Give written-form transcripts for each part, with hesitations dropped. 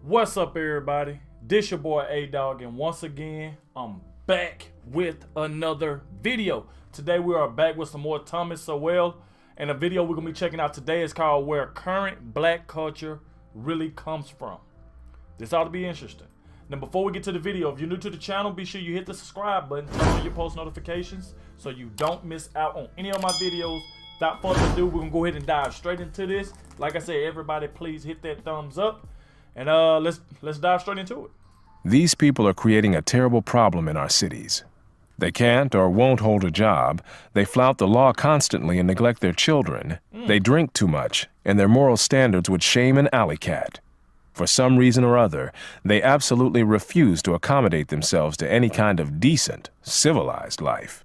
What's up, everybody? This your boy Adogg, and once again, I'm back with another video. Today we are back with some more Thomas Sowell, and the video we're gonna be checking out today is called "Where Current Black Culture Really Comes From." This ought to be interesting. Now, before we get to the video, if you're new to the channel, be sure you hit the subscribe button, turn on your post notifications so you don't miss out on any of my videos. Without further ado, we're gonna go ahead and dive straight into this. Like I said, everybody please hit that thumbs up, and let's dive straight into it. These people are creating a terrible problem in our cities. They can't or won't hold a job, they flout the law constantly and neglect their children, they drink too much, and their moral standards would shame an alley cat. For some reason or other, they absolutely refuse to accommodate themselves to any kind of decent, civilized life.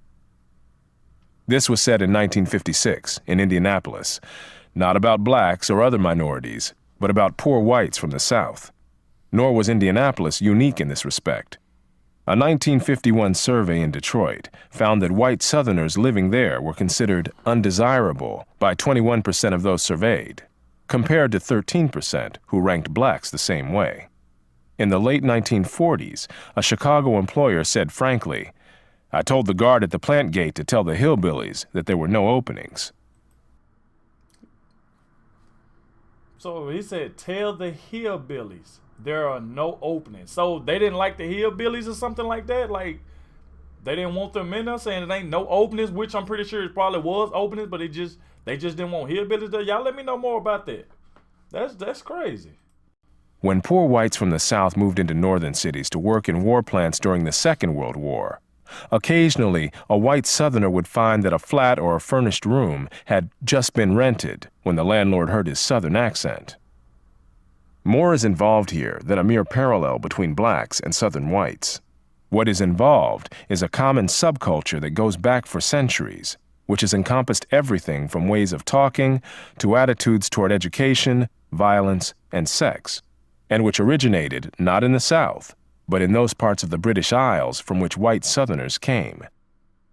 This was said in 1956 in Indianapolis, not about blacks or other minorities, but about poor whites from the South. Nor was Indianapolis unique in this respect. A 1951 survey in Detroit found that white Southerners living there were considered undesirable by 21% of those surveyed, compared to 13% who ranked blacks the same way. In the late 1940s, a Chicago employer said frankly, "I told the guard at the plant gate to tell the hillbillies that there were no openings." So he said, tell the hillbillies there are no openings. So they didn't like the hillbillies or something like that? Like, they didn't want them in there, saying it ain't no openings, which I'm pretty sure it probably was openings, but they just didn't want hillbillies there. Y'all let me know more about that. That's crazy. When poor whites from the South moved into northern cities to work in war plants during the Second World War, occasionally, a white Southerner would find that a flat or a furnished room had just been rented when the landlord heard his Southern accent. More is involved here than a mere parallel between blacks and Southern whites. What is involved is a common subculture that goes back for centuries, which has encompassed everything from ways of talking to attitudes toward education, violence, and sex, and which originated not in the South, but in those parts of the British Isles from which white Southerners came.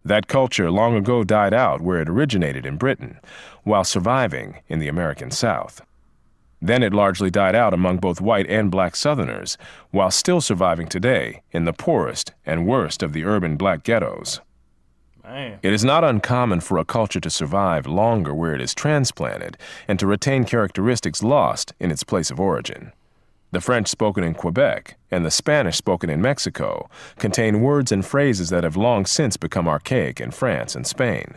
That culture long ago died out where it originated in Britain, while surviving in the American South. Then it largely died out among both white and black Southerners, while still surviving today in the poorest and worst of the urban black ghettos. Man. It is not uncommon for a culture to survive longer where it is transplanted and to retain characteristics lost in its place of origin. The French spoken in Quebec and the Spanish spoken in Mexico contain words and phrases that have long since become archaic in France and Spain.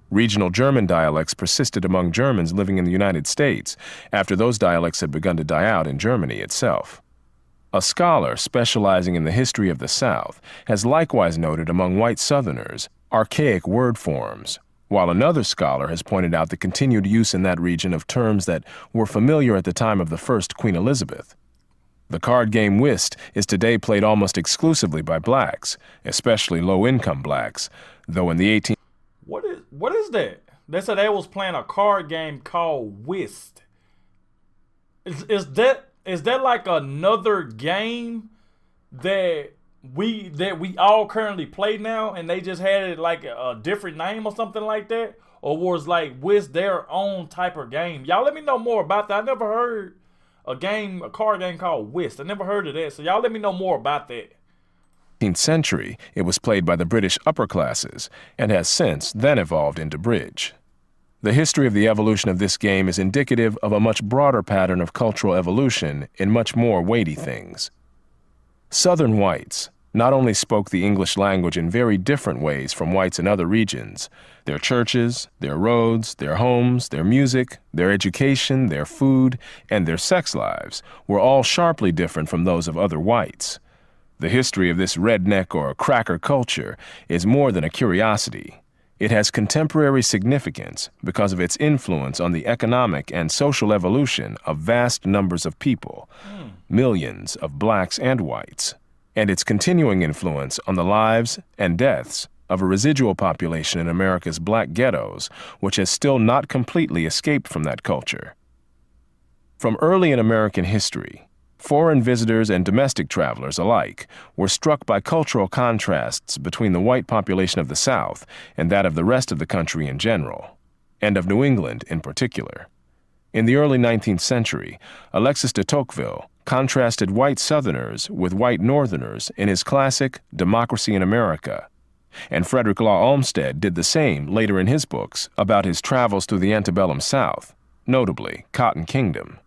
Regional German dialects persisted among Germans living in the United States after those dialects had begun to die out in Germany itself. A scholar specializing in the history of the South has likewise noted among white Southerners archaic word forms, while another scholar has pointed out the continued use in that region of terms that were familiar at the time of the first Queen Elizabeth. The card game whist is today played almost exclusively by blacks, especially low-income blacks, though in the 18... What is that? They said they was playing a card game called whist. Is that like another game that we all currently play now, and they just had it like a different name or something like that? Or was like whist their own type of game? Y'all let me know more about that. I never heard a card game called whist. I never heard of that, so y'all let me know more about that. 18th century, it was played by the British upper classes and has since then evolved into bridge. The history of the evolution of this game is indicative of a much broader pattern of cultural evolution in much more weighty things. Southern whites not only spoke the English language in very different ways from whites in other regions. Their churches, their roads, their homes, their music, their education, their food, and their sex lives were all sharply different from those of other whites. The history of this redneck or cracker culture is more than a curiosity. It has contemporary significance because of its influence on the economic and social evolution of vast numbers of people, millions of blacks and whites, and its continuing influence on the lives and deaths of a residual population in America's black ghettos, which has still not completely escaped from that culture. From early in American history, foreign visitors and domestic travelers alike were struck by cultural contrasts between the white population of the South and that of the rest of the country in general, and of New England in particular. In the early 19th century, Alexis de Tocqueville contrasted white Southerners with white Northerners in his classic Democracy in America, and Frederick Law Olmsted did the same later in his books about his travels through the antebellum South, notably Cotton Kingdom.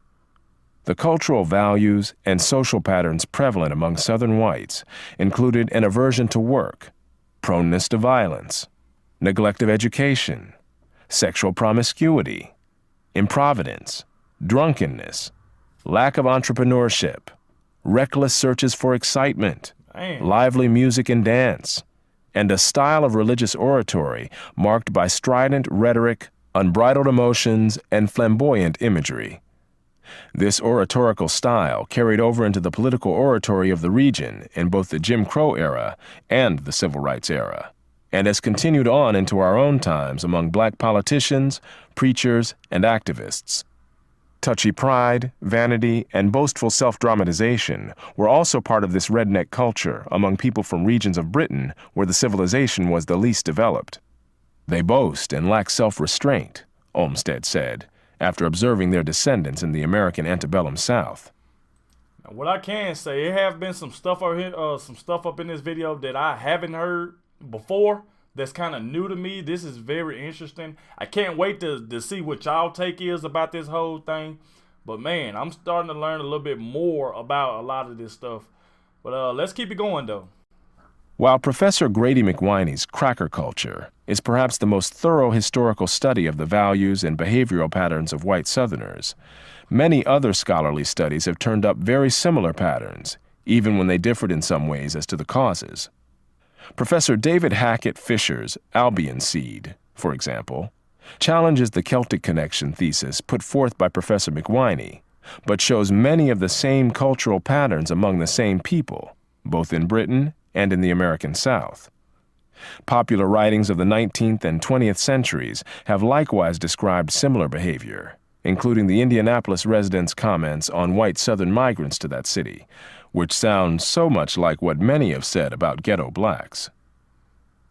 The cultural values and social patterns prevalent among Southern whites included an aversion to work, proneness to violence, neglect of education, sexual promiscuity, improvidence, drunkenness, lack of entrepreneurship, reckless searches for excitement, lively music and dance, and a style of religious oratory marked by strident rhetoric, unbridled emotions, and flamboyant imagery. This oratorical style carried over into the political oratory of the region in both the Jim Crow era and the Civil Rights era, and has continued on into our own times among black politicians, preachers, and activists. Touchy pride, vanity, and boastful self-dramatization were also part of this redneck culture among people from regions of Britain where the civilization was the least developed. They boast and lack self-restraint, Olmsted said, after observing their descendants in the American antebellum South. Now, what I can say, there have been some stuff over here, some stuff up in this video that I haven't heard before. That's kind of new to me. This is very interesting. I can't wait to see what y'all take is about this whole thing. But man, I'm starting to learn a little bit more about a lot of this stuff. But let's keep it going though. While Professor Grady McWhiney's Cracker Culture is perhaps the most thorough historical study of the values and behavioral patterns of white Southerners, many other scholarly studies have turned up very similar patterns, even when they differed in some ways as to the causes. Professor David Hackett Fisher's Albion Seed, for example, challenges the Celtic connection thesis put forth by Professor McWhiney, but shows many of the same cultural patterns among the same people, both in Britain and in the American South. Popular writings of the 19th and 20th centuries have likewise described similar behavior, including the Indianapolis residents' comments on white Southern migrants to that city, which sounds so much like what many have said about ghetto blacks.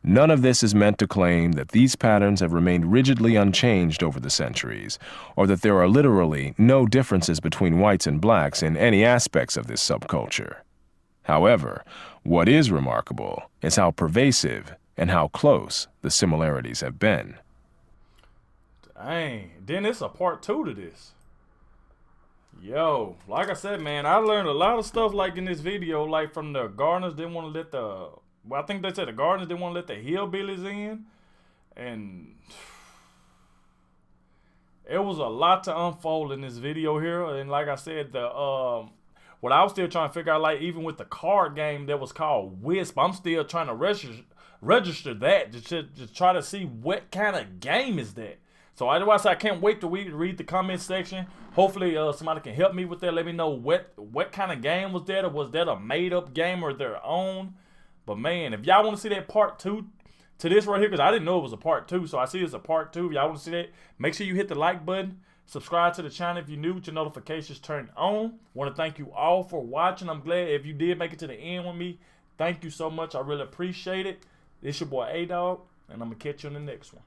None of this is meant to claim that these patterns have remained rigidly unchanged over the centuries, or that there are literally no differences between whites and blacks in any aspects of this subculture. However, what is remarkable is how pervasive and how close the similarities have been. Dang, then it's a part 2 to this. Yo, like I said, man, I learned a lot of stuff like in this video, like from the Gardeners didn't want to let I think they said the Gardeners didn't want to let the hillbillies in. And it was a lot to unfold in this video here. And like I said, what I was still trying to figure out, like even with the card game that was called Wisp, I'm still trying to register that to try to see what kind of game is that. So otherwise, I can't wait to read the comment section. Hopefully, somebody can help me with that. Let me know what kind of game was that, or was that a made-up game or their own? But man, if y'all want to see that part 2 to this right here, because I didn't know it was a part 2, so I see it's a part 2. If y'all want to see that, make sure you hit the like button. Subscribe to the channel if you're new with your notifications turned on. Want to thank you all for watching. I'm glad if you did make it to the end with me. Thank you so much. I really appreciate it. It's your boy Adogg, and I'm going to catch you in the next one.